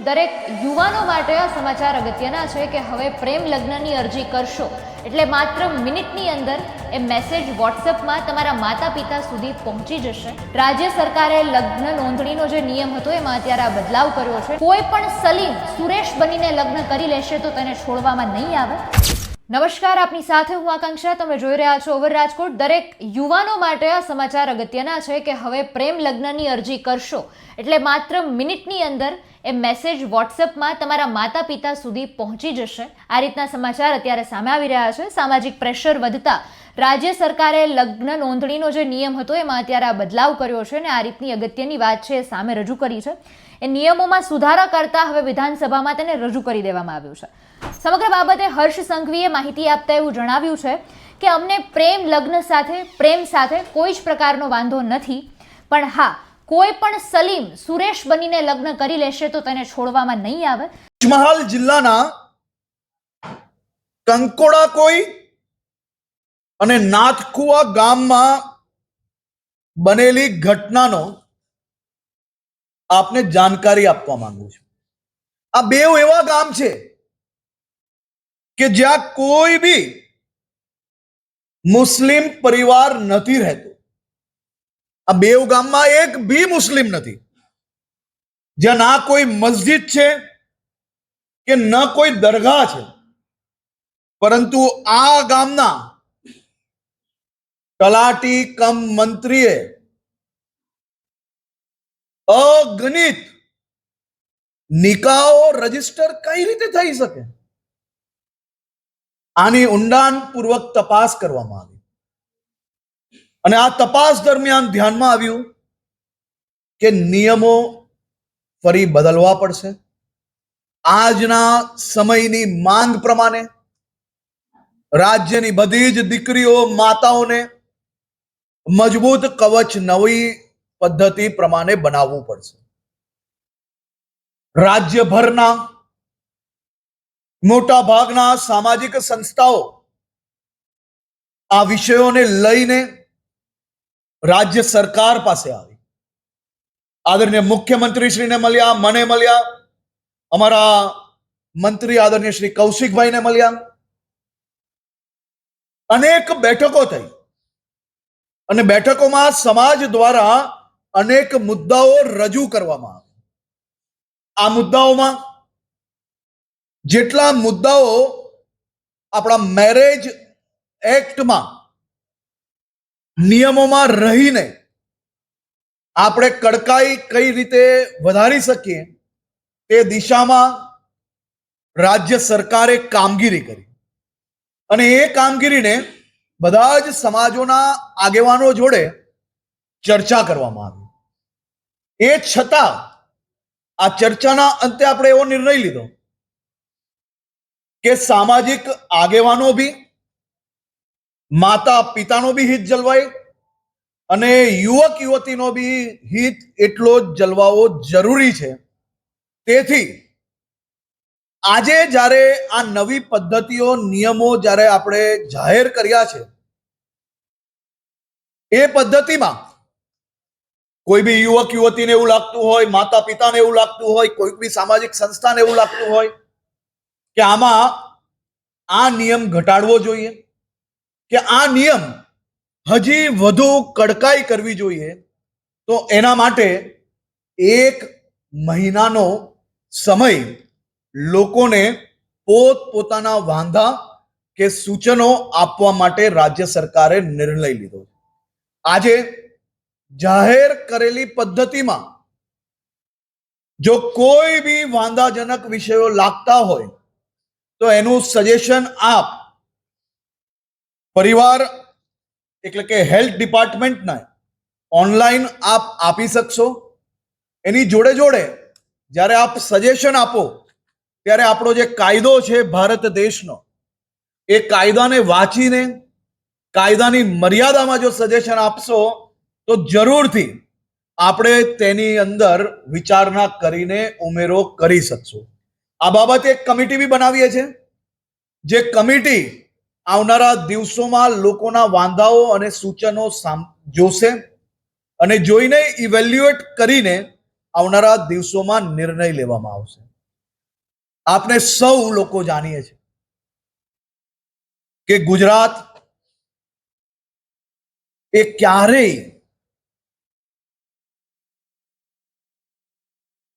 દરેક યુવાનો માટે આ સમાચાર અગત્યના છે કે હવે પ્રેમ લગ્નની અરજી કરશો એટલે માત્ર મિનિટની અંદર એ મેસેજ વોટ્સએપમાં તમારા માતા પિતા સુધી પહોંચી જશે. રાજ્ય સરકારે લગ્ન નોંધણીનો જે નિયમ હતો એમાં અત્યારે આ બદલાવ કર્યો છે. કોઈ પણ સલીમ સુરેશ બનીને લગ્ન કરી લેશે તો તેને છોડવામાં નહીં આવે. નમસ્કાર, આપની સાથે હું આકાંક્ષા. તમે જોઈ રહ્યા છો ઓવર રાજકોટ. દરેક યુવાનો માટે આ સમાચાર અગત્યના છે કે હવે પ્રેમ લગ્નની અરજી કરશો એટલે માત્ર મિનિટની અંદર એ મેસેજ વોટ્સએપમાં તમારા માતા પિતા સુધી પહોંચી જશે. આ રીતના સમાચાર અત્યારે સામે આવી રહ્યા છે. સામાજિક પ્રેશર વધતા રાજ્ય સરકારે લગ્ન નોંધણીનો જે નિયમ હતો એમાં અત્યારે આ બદલાવ કર્યો છે અને આ રીતની અગત્યની વાત છે એ સામે રજૂ કરી છે. એ નિયમોમાં સુધારા કરતા હવે વિધાનસભામાં તેને રજૂ કરી દેવામાં આવ્યું છે. સમગ્ર બાબતે હર્ષ સંઘવીએ માહિતી આપતા એવું જણાવ્યું છે કે અમને પ્રેમ સાથે કોઈ જ પ્રકારનો વાંધો નથી, પણ હા, કોઈ પણ સલીમ સુરેશ બનીને લગ્ન કરી લેશે તો તેને છોડવામાં નહીં આવે. પંચમહાલ જિલ્લાના કંકોડા કોઈ અને નાથકુવા ગામમાં બનેલી ઘટનાનો આપને જાણકારી આપવા માંગુ છું. આ બે એવા ગામ છે કે જ્યાં કોઈ બી મુસ્લિમ પરિવાર નથી રહેતો. આ બે ગામમાં એક બી મુસ્લિમ નથી, જ્યાં ના કોઈ મસ્જિદ છે કે ન કોઈ દરગાહ છે, પરંતુ આ ગામના તલાટી કમ મંત્રીએ અગણિત નિકાહો રજીસ્ટર કઈ રીતે થઈ શકે, આની ઊંડાણપૂર્વક તપાસ કરવામાં આવી. અને આ તપાસ દરમિયાન ધ્યાનમાં આવ્યું કે નિયમો ફરી બદલવા પડશે. આજના સમયની માંગ પ્રમાણે રાજ્યની બધી જ દીકરીઓ માતાઓને મજબૂત કવચ નવી પદ્ધતિ પ્રમાણે બનાવવું પડશે. રાજ્યભરના મોટા ભાગના સામાજિક સંસ્થાઓ આ વિષયોને લઈને રાજ્ય સરકાર પાસે આવી. આદરણીય મુખ્યમંત્રી શ્રીને મળ્યા, મને મળ્યા, અમારા મંત્રી આદરણીય શ્રી કૌશિકભાઈને મળ્યા. અનેક બેઠકો થઈ અને બેઠકોમાં સમાજ દ્વારા અનેક મુદ્દાઓ રજૂ કરવામાં આવ્યા. આ મુદ્દાઓમાં જેટલા મુદ્દાઓ આપણા મેરેજ એક્ટમાં નિયમોમાં રહીને આપણે કડકાઈ કઈ રીતે વધારી શકીએ તે દિશામાં રાજ્ય સરકારે કામગીરી કરી. અને એ કામગીરીને બધા જ સમાજોના આગેવાનો જોડે ચર્ચા કરવામાં આવી. એ છતાં આ ચર્ચાના અંતે આપણે એવો નિર્ણય લીધો કે સામાજિક આગેવાનો બી, માતા પિતાનો બી હિત જળવાય અને યુવક યુવતીનો બી હિત એટલો જ જળવાવો જરૂરી છે. તેથી આજે જ્યારે આ નવી પદ્ધતિઓ, નિયમો જ્યારે આપણે જાહેર કર્યા છે, એ પદ્ધતિમાં કોઈ બી યુવક યુવતીને એવું લાગતું હોય, માતા પિતાને એવું લાગતું હોય, કોઈ બી સામાજિક સંસ્થાને એવું લાગતું હોય કે આમાં આ નિયમ ઘટાડવો જોઈએ કે આ નિયમ હજી વધુ કડકાઈ કરવી જોઈએ, તો એના માટે 1 મહિનાનો સમય લોકોને પોતપોતાના વાંધા કે સૂચનો આપવા માટે રાજ્ય સરકારે નિર્ણય લીધો. આજે જાહેર કરેલી પદ્ધતિમાં જો કોઈ બી વાંધાજનક વિષયો લાગતા હોય તો એનું સજેશન આપ પરિવાર એટલે કે હેલ્થ ડિપાર્ટમેન્ટના ઓનલાઈન આપ આપી શકશો. એની જોડે જોડે જ્યારે આપ સજેશન આપો ત્યારે આપણો જે કાયદો છે ભારત દેશનો, એ કાયદાને વાંચીને કાયદાની મર્યાદામાં જો સજેશન આપશો તો જરૂરથી આપણે તેની અંદર વિચારણા કરીને ઉમેરો કરી શકશું. આ બાબતે એક કમિટી બી બનાવીએ છે, જે કમિટી આવનારા દિવસોમાં લોકોના વાંધાઓ અને સૂચનો જોશે અને જોઈને ઇવેલ્યુએટ કરીને આવનારા દિવસોમાં નિર્ણય લેવામાં આવશે. આપણે સૌ લોકો જાણીએ છીએ કે ગુજરાત એ ક્યારેય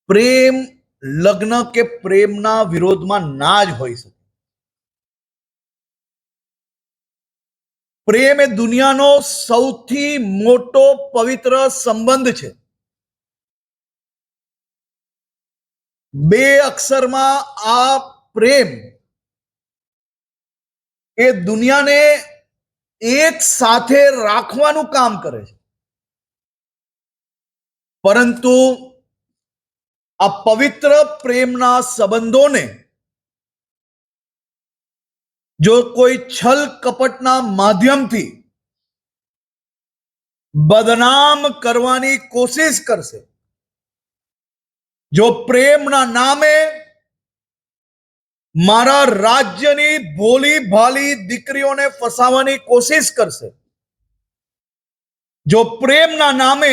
પ્રેમ લગ્ન કે પ્રેમના વિરોધમાં ના જ હોઈ શકે. પ્રેમ એ દુનિયાનો સૌથી મોટો પવિત્ર સંબંધ છે. બે અક્ષરમાં આ પ્રેમ એ દુનિયાને એક સાથે રાખવાનું કામ કરે છે. પરંતુ આ પવિત્ર પ્રેમના સંબંધોને જો કોઈ છલ કપટના માધ્યમથી બદનામ કરવાની કોશિશ કરશે, જો પ્રેમના નામે મારા રાજ્યની ભોલી ભાલી દીકરીઓને ફસાવવાની કોશિશ કરશે, જો પ્રેમના નામે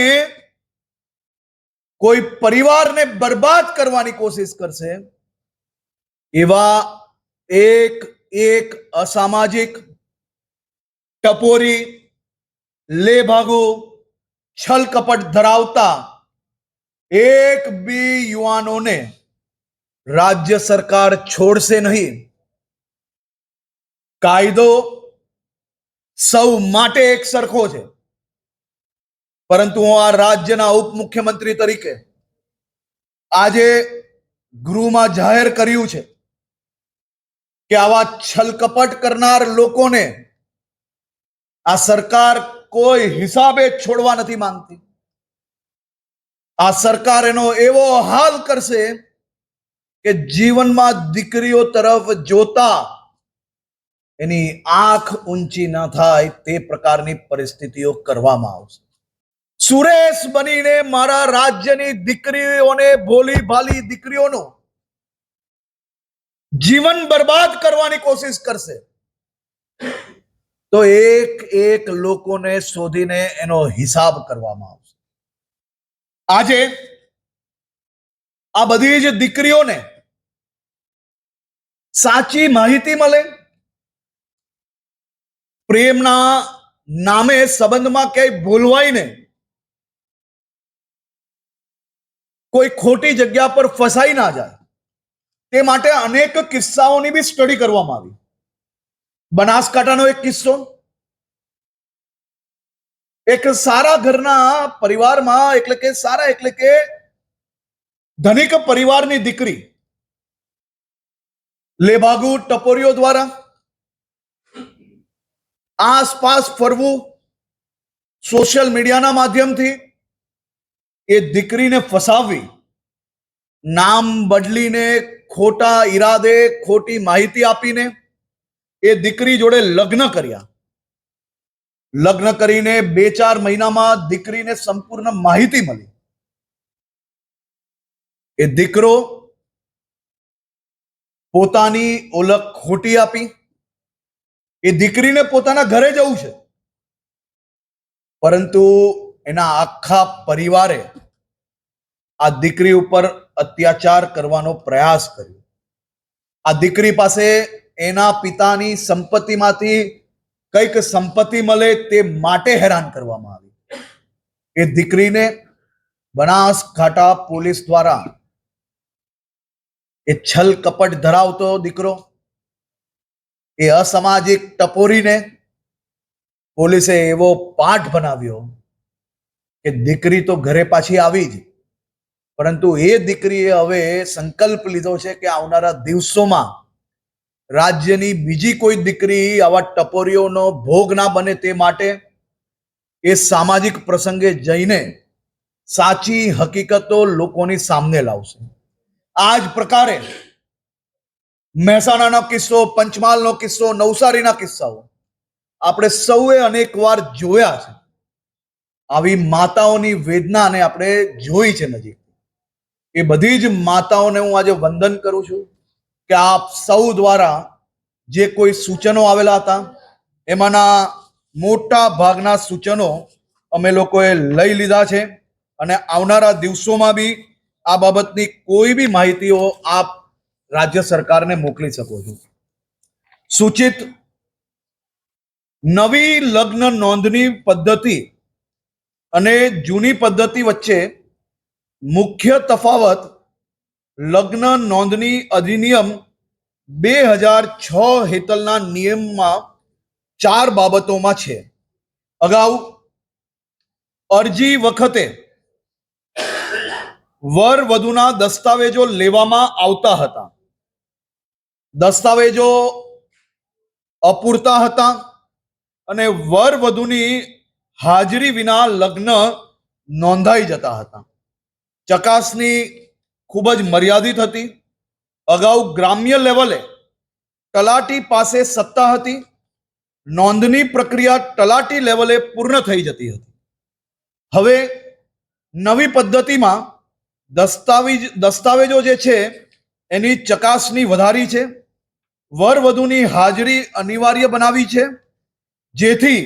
કોઈ પરિવારને બરબાદ કરવાની કોશિશ કરશે, એવા એક અસામાજિક, ટપોરી, લેભાગુ, છલ કપટ ધરાવતા એક બી યુવાનોને રાજ્ય સરકાર છોડશે નહીં. કાયદો સૌ માટે એક સરખો છે, પરંતુ હું આ રાજ્યના ઉપમુખ્યમંત્રી તરીકે આજે ગૃહમાં જાહેર કર્યું છે કે આવા છલકપટ કરનાર લોકોને આ સરકાર કોઈ હિસાબે છોડવા નથી માંગતી. આ સરકાર એનો એવો હાલ કરશે કે જીવનમાં દીકરીઓ તરફ જોતા એની આંખ ઊંચી ન થાય તે પ્રકારની પરિસ્થિતિઓ કરવામાં આવશે. સુરેશ બનીને મારા રાજ્યની દીકરીઓને, ભોલી ભાલી દીકરીઓનું જીવન બરબાદ કરવાની કોશિશ કરશે તો એક લોકોને શોધીને એનો હિસાબ કરવામાં આવશે. આજે આ બધી જ દીકરીઓને સાચી માહિતી મળે, પ્રેમના નામે સંબંધમાં ક્યાંય ભૂલવાય ને કોઈ ખોટી જગ્યા પર ફસાઈ ના જાય, તે માટે અનેક કિસ્સાઓની બી સ્ટડી કરવામાં આવી. બનાસકાંઠાનો એક કિસ્સો, એક સારા ઘરના પરિવારમાં, એટલે કે ધનિક પરિવારની દીકરી લેભાગુ ટપોરીઓ દ્વારા આસપાસ ફરવું, સોશિયલ મીડિયાના માધ્યમથી એ દીકરીને ફસાવવી, નામ બદલીને, ખોટા ઈરાદે, ખોટી માહિતી આપીને એ દીકરી જોડે લગ્ન કર્યા. લગ્ન કરીને 2-4 મહિનામાં દીકરીને સંપૂર્ણ માહિતી મળી. એ દીકરો પોતાની ઓળખ ખોટી આપી. એ દીકરીને પોતાના ઘરે જવું છે, પરંતુ એના આખા પરિવારે આ દીકરી ઉપર અત્યાચાર કરવાનો પ્રયાસ કર્યો. આ દીકરી પાસે એના પિતાની સંપત્તિમાંથી કંઈક સંપત્તિ મળે તે માટે હેરાન કરવામાં આવી. એ દીકરીને બનાસકાંઠા પોલીસ દ્વારા એ છલ કપટ ધરાવતો દીકરો, એ અસામાજિક ટપોરીને પોલીસે એવો પાઠ બનાવ્યો કે દીકરી તો ઘરે પાછી આવી જ, પરંતુ એ દીકરીએ હવે સંકલ્પ લીધો છે કે આવનારા દિવસોમાં રાજ્યની બીજી કોઈ દીકરી આવા ટપોરીઓનો ભોગ ના બને તે માટે એ સામાજિક પ્રસંગે જઈને સાચી હકીકતો લોકોની સામે લાવશે. આ જ પ્રકારે મહેસાણાનો કિસ્સો, પંચમહાલનો કિસ્સો, નવસારીના કિસ્સાઓ આપણે સૌએ અનેક વાર જોયા છે. આવી માતાઓની વેદનાને આપણે જોઈ છે નજીક. એ બધી જ માતાઓને હું આજે વંદન કરું છું કે આપ સૌ દ્વારા જે કોઈ સૂચનો આવેલા હતા એમાંના મોટા ભાગના સૂચનો અમે લોકોએ લઈ લીધા છે અને આવનારા દિવસોમાં બી આ બાબતની કોઈ બી માહિતીઓ આપ રાજ્ય સરકારને મોકલી શકો છો. સૂચિત નવી લગ્ન નોંધણી પદ્ધતિ અને જૂની પદ્ધતિ વચ્ચે મુખ્ય તફાવત લગ્ન નોંધણી અધિનિયમ 2006 હેઠળના નિયમમાં 4 બાબતોમાં છે. અગાઉ અરજી વખતે વર વધુના દસ્તાવેજો લેવામાં આવતા હતા. દસ્તાવેજો અપૂરતા હતા અને વર વધુની હાજરી વિના લગ્ન નોંધાઈ જતા હતા. ચકાસણી ખૂબ જ મર્યાદિત હતી. અગાઉ ગ્રામ્ય લેવલે તલાટી પાસે સત્તા હતી. નોંધણી પ્રક્રિયા તલાટી લેવલે પૂર્ણ થઈ જતી હતી. હવે નવી પદ્ધતિમાં દસ્તાવેજો જે છે એની ચકાસણી વધારી છે. વર વધુની હાજરી અનિવાર્ય બનાવી છે, જેથી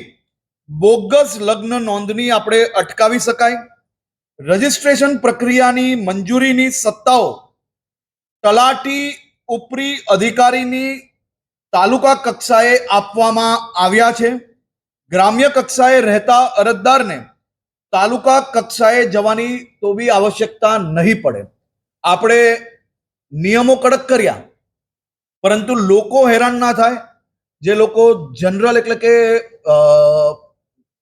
બોગસ લગ્ન નોંધણી આપણે અટકાવી શકાય. રજિસ્ટ્રેશન પ્રક્રિયાની મંજૂરીની સત્તાઓ તલાટી ઉપરી અધિકારીની તાલુકા કક્ષાએ આપવામાં આવ્યા છે. ગ્રામ્ય કક્ષાએ રહેતા અરજદારને તાલુકા કક્ષાએ જવાની તો બી આવશ્યકતા નહીં પડે. આપણે નિયમો કડક કર્યા, પરંતુ લોકો હેરાન ના થાય. જે લોકો જનરલ એટલે કે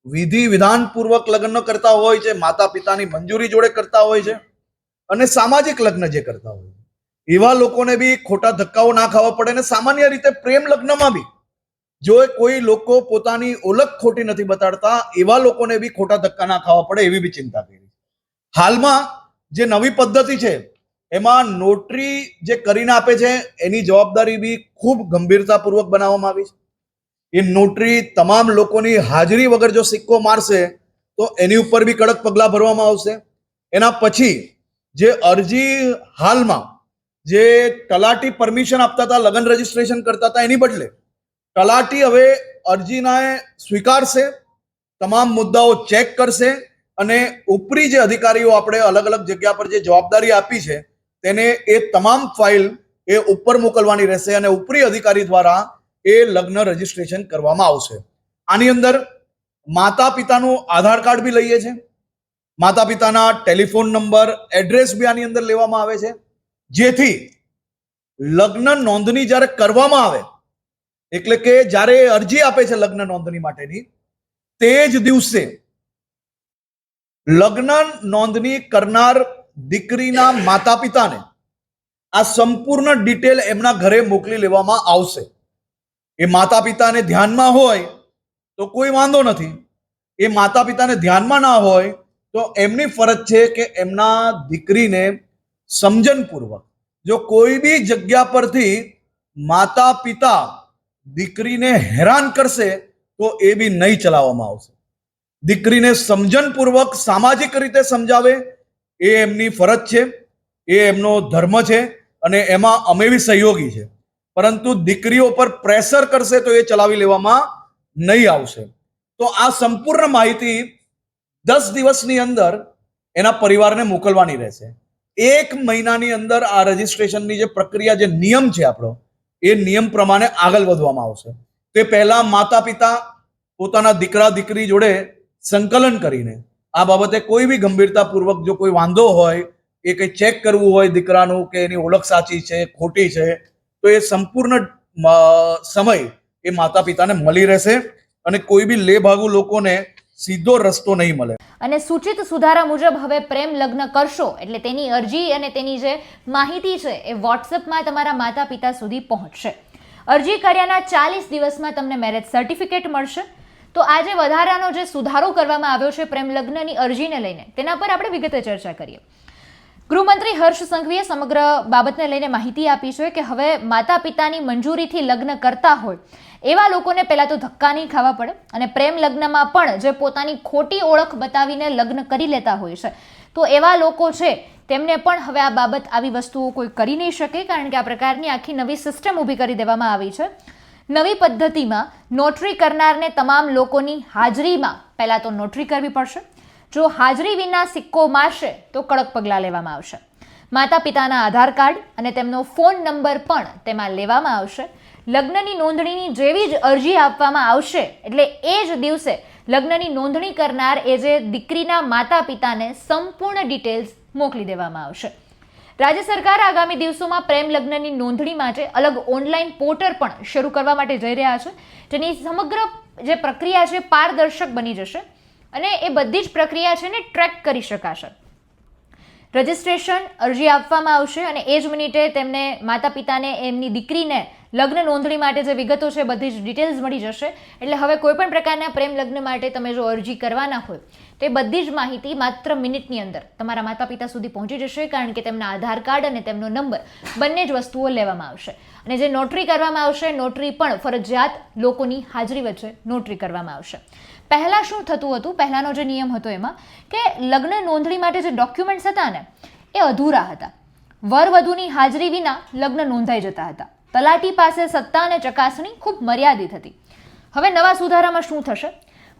વિધિ વિધાનપૂર્વક લગ્ન કરતા હોય છે, માતા પિતાની મંજૂરી જોડે કરતા હોય છે, અને સામાજિક લગ્ન જે કરતા હોય છે, એવા લોકોને બી ખોટા ધક્કાઓ ના ખાવા પડે. અને સામાન્ય રીતે પ્રેમ લગ્નમાં બી જો કોઈ લોકો પોતાની ઓળખ ખોટી નથી બતાડતા, એવા લોકોને બી ખોટા ધક્કા ના ખાવા પડે એવી બી ચિંતા કરી. હાલમાં જે નવી પદ્ધતિ છે એમાં નોટરી જે કરીને આપે છે એની જવાબદારી બી ખૂબ ગંભીરતાપૂર્વક બનાવવામાં આવી છે. એ નોટરી તમામ લોકોની હાજરી વગર જો સિક્કો મારશે તો એની ઉપર બી કડક પગલાં ભરવામાં આવશે. એના પછી જે અરજી હાલમાં જે તલાટી પરમિશન આપતા હતા, લગ્ન રજીસ્ટ્રેશન કરતા હતા, એની બદલે તલાટી હવે અરજીને સ્વીકારશે, તમામ મુદ્દાઓ ચેક કરશે અને ઉપરી જે અધિકારીઓ આપણે અલગ અલગ જગ્યા પર જે જવાબદારી આપી છે તેને એ તમામ ફાઇલ એ ઉપર મોકલવાની રહેશે અને ઉપરી અધિકારી દ્વારા એ લગ્ન રજીસ્ટ્રેશન કરવામાં આવશે. આની અંદર માતા પિતાનું આધાર કાર્ડ બી લઈએ છે, માતા પિતાના ટેલિફોન નંબર, એડ્રેસ બી આની અંદર લેવામાં આવે છે, જેથી લગ્ન નોંધણી જ્યારે કરવામાં આવે એટલે કે જ્યારે અરજી આપે છે લગ્ન નોંધણી માટેની, તે જ દિવસે લગ્ન નોંધણી કરનાર દીકરીના માતા પિતાને આ સંપૂર્ણ ડિટેલ એમના ઘરે મોકલી લેવામાં આવશે. એ માતા પિતાને ધ્યાનમાં હોય તો કોઈ વાંધો નથી. એ માતા પિતાને ધ્યાનમાં ના હોય તો એમની ફરજ છે કે એમના દીકરીને સમજણપૂર્વક, જો કોઈ બી જગ્યા પરથી માતા પિતા દીકરીને હેરાન કરશે તો એ બી નહીં ચલાવવામાં આવશે. દીકરીને સમજણપૂર્વક સામાજિક રીતે સમજાવે એ એમની ફરજ છે, એ એમનો ધર્મ છે અને એમાં અમે બી સહયોગી છે. પરંતુ દીકરીઓ પર પ્રેશર કરશે તો એ ચલાવી લેવામાં નહીં આવશે. તો આ સંપૂર્ણ માહિતી 10 દિવસની અંદર એના પરિવારને મોકલવાની રહેશે. 1 મહિનાની અંદર આ રજીસ્ટ્રેશનની જે પ્રક્રિયા, જે નિયમ છે આપણો, એ નિયમ પ્રમાણે આગળ વધવામાં આવશે. તે પહેલા માતા પિતા પોતાના દીકરા દીકરી જોડે સંકલન કરીને આ બાબતે કોઈ બી ગંભીરતાપૂર્વક જો કોઈ વાંધો હોય, એ કંઈ ચેક કરવું હોય દીકરાનું કે એની ઓળખ સાચી છે ખોટી છે, તો એ સંપૂર્ણ સમય એ માતા પિતાને મળી રહેશે અને કોઈ બી લેભાગુ લોકોને સીધો રસ્તો નહીં મળે. અને સૂચિત સુધારા મુજબ હવે પ્રેમ લગ્ન કરશો એટલે તેની અરજી અને તેની જે માહિતી છે એ વોટ્સએપમાં તમારા માતા પિતા સુધી પહોંચશે. અરજી કર્યાના 40 દિવસમાં તમને મેરેજ સર્ટિફિકેટ મળશે. તો આજે વધારાનો જે સુધારો કરવામાં આવ્યો છે પ્રેમ લગ્નની અરજીને લઈને, તેના પર આપણે વિગતે ચર્ચા કરીએ. ગૃહમંત્રી હર્ષ સંઘવીએ સમગ્ર બાબતને લઈને માહિતી આપી છે કે હવે માતા પિતાની મંજૂરીથી લગ્ન કરતા હોય એવા લોકોને પહેલાં તો ધક્કા નહીં ખાવા પડે, અને પ્રેમ લગ્નમાં પણ જે પોતાની ખોટી ઓળખ બતાવીને લગ્ન કરી લેતા હોય છે તો એવા લોકો છે તેમને પણ હવે આ બાબત આવી વસ્તુઓ કોઈ કરી નહીં શકે, કારણ કે આ પ્રકારની આખી નવી સિસ્ટમ ઊભી કરી દેવામાં આવી છે. નવી પદ્ધતિમાં નોટરી કરનારને તમામ લોકોની હાજરીમાં પહેલાં તો નોટરી કરવી પડશે. જો હાજરી વિના સિક્કો મારશે તો કડક પગલાં લેવામાં આવશે. માતા પિતાના આધાર કાર્ડ અને તેમનો ફોન નંબર પણ તેમાં લેવામાં આવશે. લગ્નની નોંધણીની જેવી જ અરજી આપવામાં આવશે એટલે એ જ દિવસે લગ્નની નોંધણી કરનાર એ જે દીકરીના માતા પિતાને સંપૂર્ણ ડિટેલ્સ મોકલી દેવામાં આવશે. રાજ્ય સરકાર આગામી દિવસોમાં પ્રેમ લગ્નની નોંધણી માટે અલગ ઓનલાઈન પોર્ટલ પણ શરૂ કરવા માટે જઈ રહ્યા છે, જેની સમગ્ર જે પ્રક્રિયા છે પારદર્શક બની જશે અને એ બધી જ પ્રક્રિયા છે ને ટ્રેક કરી શકાશે. રજિસ્ટ્રેશન અરજી આપવામાં આવશે અને એ જ મિનિટે તેમને માતા પિતાને એમની દીકરીને લગ્ન નોંધણી માટે જે વિગતો છે બધી જ ડિટેલ્સ મળી જશે. એટલે હવે કોઈ પણ પ્રકારના પ્રેમ લગ્ન માટે તમે જો અરજી કરવાના હોય તો એ બધી જ માહિતી માત્ર મિનિટની અંદર તમારા માતા પિતા સુધી પહોંચી જશે, કારણ કે તેમના આધાર કાર્ડ અને તેમનો નંબર બંને જ વસ્તુઓ લેવામાં આવશે. અને જે નોટરી કરવામાં આવશે, નોટરી પણ ફરજિયાત લોકોની હાજરી વચ્ચે નોટરી કરવામાં આવશે. પહેલાં શું થતું હતું, પહેલાંનો જે નિયમ હતો એમાં કે લગ્ન નોંધણી માટે જે ડોક્યુમેન્ટ્સ હતા ને એ અધૂરા હતા. વરવધુની હાજરી વિના લગ્ન નોંધાઈ જતા હતા. તલાટી પાસે સત્તા અને ચકાસણી ખૂબ મર્યાદિત હતી. હવે નવા સુધારામાં શું થશે?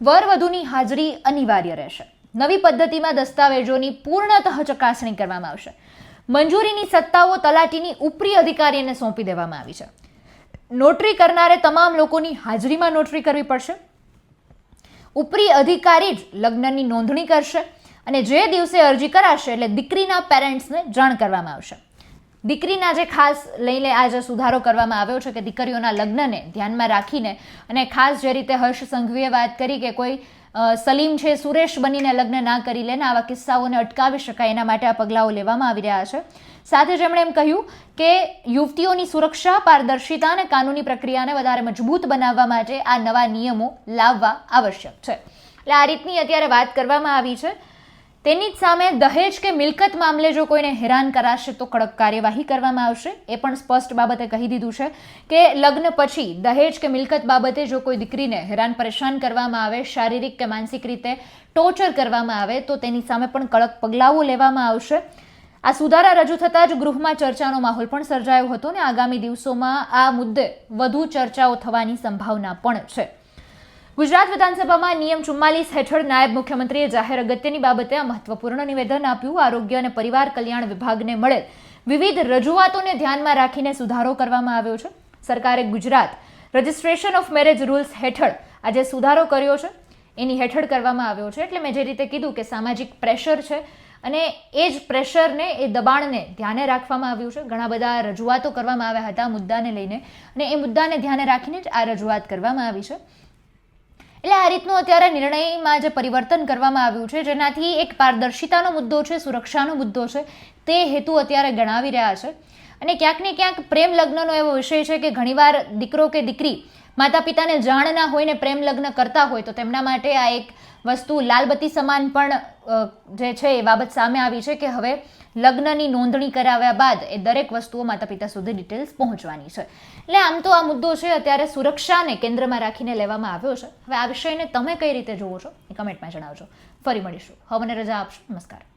વરવધુની હાજરી અનિવાર્ય રહેશે. નવી પદ્ધતિમાં દસ્તાવેજોની પૂર્ણતઃ ચકાસણી કરવામાં આવશે. મંજૂરીની સત્તાઓ તલાટીની ઉપરી અધિકારીને સોંપી દેવામાં આવી છે. નોટરી કરનારે તમામ લોકોની હાજરીમાં નોટરી કરવી પડશે. ઉપરી અધિકારી જ લગ્નની નોંધણી કરશે અને જે દિવસે અરજી કરાશે એટલે દીકરીના પેરેન્ટ્સને જાણ કરવામાં આવશે. દીકરીના જે ખાસ લઈને આ જે સુધારો કરવામાં આવ્યો છે કે દીકરીઓના લગ્નને ધ્યાનમાં રાખીને અને ખાસ જે રીતે હર્ષ સંઘવીએ વાત કરી કે કોઈ સલીમ છે સુરેશ બનીને લગ્ન ના કરી લે ને આવા કિસ્સાઓને અટકાવી શકાય એના માટે આ પગલાઓ લેવામાં આવી રહ્યા છે. સાથે જ એમણે એમ કહ્યું કે યુવતીઓની સુરક્ષા, પારદર્શિતા અને કાનૂની પ્રક્રિયાને વધારે મજબૂત બનાવવા માટે આ નવા નિયમો લાવવા આવશ્યક છે. એટલે આ રીતની અત્યારે વાત કરવામાં આવી છે. તેની જ સામે દહેજ કે મિલકત મામલે જો કોઈને હેરાન કરાશે તો કડક કાર્યવાહી કરવામાં આવશે. એ પણ સ્પષ્ટ બાબતે કહી દીધું છે કે લગ્ન પછી દહેજ કે મિલકત બાબતે જો કોઈ દીકરીને હેરાન પરેશાન કરવામાં આવે, શારીરિક કે માનસિક રીતે ટોર્ચર કરવામાં આવે તો તેની સામે પણ કડક પગલાઓ લેવામાં આવશે. આ સુધારા રજૂ થતાં જ ગૃહમાં ચર્ચાનો માહોલ પણ સર્જાયો હતો અને આગામી દિવસોમાં આ મુદ્દે વધુ ચર્ચાઓ થવાની સંભાવના પણ છે. ગુજરાત વિધાનસભામાં નિયમ 44 હેઠળ નાયબ મુખ્યમંત્રીએ જાહેર અગત્યની બાબતે આ મહત્વપૂર્ણ નિવેદન આપ્યું. આરોગ્ય અને પરિવાર કલ્યાણ વિભાગને મળેલ વિવિધ રજૂઆતોને ધ્યાનમાં રાખીને સુધારો કરવામાં આવ્યો છે. સરકારે Gujarat registration of marriage rules હેઠળ આ જે સુધારો કર્યો છે એની હેઠળ કરવામાં આવ્યો છે. એટલે મેં જે રીતે કીધું કે સામાજિક પ્રેશર છે અને એ જ પ્રેશરને, એ દબાણને ધ્યાને રાખવામાં આવ્યું છે. ઘણા બધા રજૂઆતો કરવામાં આવ્યા હતા મુદ્દાને લઈને અને એ મુદ્દાને ધ્યાને રાખીને જ આ રજૂઆત કરવામાં આવી છે. એટલે આ રીતનું અત્યારે નિર્ણયમાં જે પરિવર્તન કરવામાં આવ્યું છે જેનાથી એક પારદર્શિતાનો મુદ્દો છે, સુરક્ષાનો મુદ્દો છે, તે હેતુ અત્યારે ગણાવી રહ્યા છે. અને ક્યાંક ને ક્યાંક પ્રેમ લગ્નનો એવો વિષય છે કે ઘણીવાર દીકરો કે દીકરી માતા પિતાને જાણ ના હોય ને પ્રેમ લગ્ન કરતા હોય તો તેમના માટે આ એક વસ્તુ લાલબત્તી સમાન પણ જે છે એ બાબત સામે આવી છે કે હવે લગ્નની નોંધણી કરાવ્યા બાદ એ દરેક વસ્તુઓ માતા પિતા સુધી ડિટેલ્સ પહોંચવાની છે. એટલે આમ તો આ મુદ્દો છે અત્યારે સુરક્ષાને કેન્દ્રમાં રાખીને લેવામાં આવ્યો છે. હવે આ વિષયને તમે કઈ રીતે જુઓ છો એ કમેન્ટમાં જણાવજો. ફરી મળીશું. હવે મને રજા આપશો. નમસ્કાર.